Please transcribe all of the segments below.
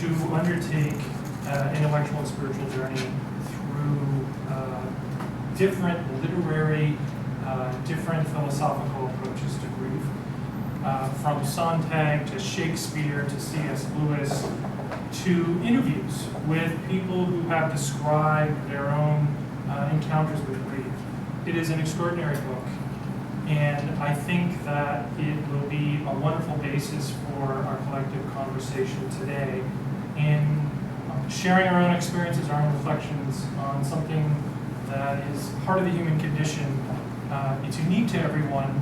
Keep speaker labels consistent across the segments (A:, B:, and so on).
A: to undertake an intellectual and spiritual journey through different literary, different philosophical approaches to grief. From Sontag to Shakespeare to C.S. Lewis to interviews with people who have described their own encounters with grief. It is an extraordinary book, and I think that it will be a wonderful basis for our collective conversation today in sharing our own experiences, our own reflections on something that is part of the human condition. It's unique to everyone,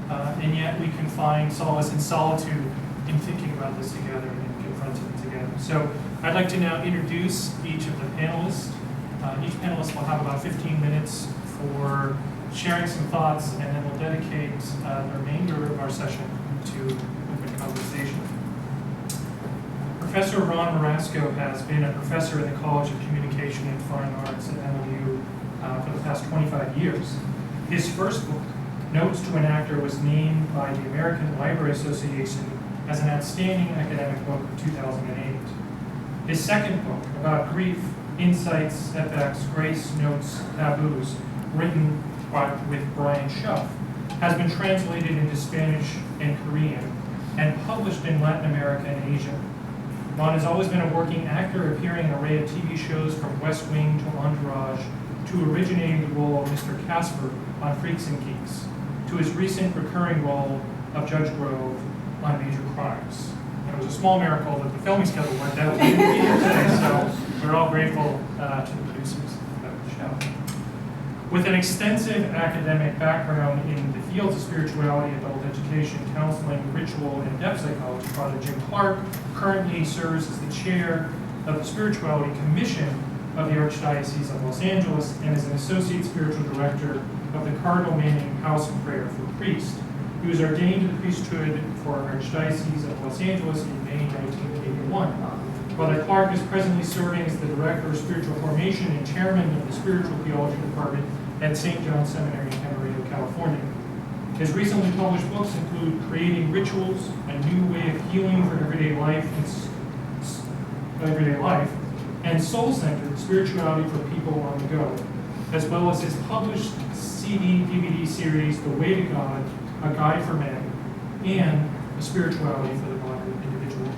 A: and yet we can find solace and solitude in thinking about this together and confronting it together. So I'd like to now introduce each of the panelists. Each panelist will have about 15 minutes for sharing some thoughts, and then we'll dedicate the remainder of our session to open conversation. Professor Ron Marasco has been a professor in the College of Communication and Fine Arts at NYU for the past 25 years. His first book, Notes to an Actor, was named by the American Library Association as an outstanding academic book of 2008. His second book, about grief, insights, setbacks, grace, notes, taboos, written with Brian Schuff, has been translated into Spanish and Korean and published in Latin America and Asia. Ron has always been a working actor, appearing in an array of TV shows from West Wing to Entourage, to originating the role of Mr. Casper on Freaks and Geeks, to his recent recurring role of Judge Grove on Major Crimes. It was a small miracle that the filming schedule worked out. We didn't be here today, so we're all grateful to the producers of the show. With an extensive academic background in the fields of spirituality, adult education, counseling, ritual, and depth psychology, Father Jim Clark currently serves as the chair of the Spirituality Commission of the Archdiocese of Los Angeles and is an associate spiritual director of the Cardinal Manning House of Prayer for Priests. He was ordained to the priesthood for Archdiocese of Los Angeles in May 1981. Father Clark is presently serving as the Director of Spiritual Formation and Chairman of the Spiritual Theology Department at St. John's Seminary in Camarillo, California. His recently published books include Creating Rituals, A New Way of Healing for Everyday Life, and Soul-Centered Spirituality for People on the Go, as well as his published CD-DVD series, The Way to God, A Guide for Men, and A Spirituality for the Modern Individual.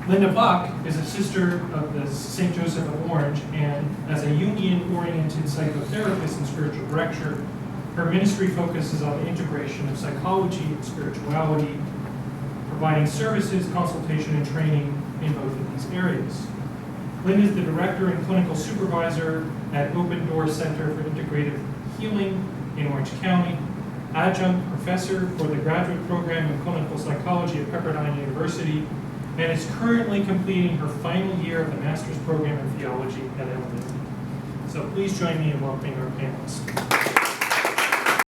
A: Linda Buck is a sister of the St. Joseph of Orange, and as a Jungian-oriented psychotherapist and spiritual director, her ministry focuses on the integration of psychology and spirituality, providing services, consultation, and training in both of these areas. Linda is the director and clinical supervisor at Open Door Center for Integrative Healing in Orange County, adjunct professor for the graduate program in clinical psychology at Pepperdine University, and is currently completing her final year of the master's program in theology at MIT. So please join me in welcoming our panelists.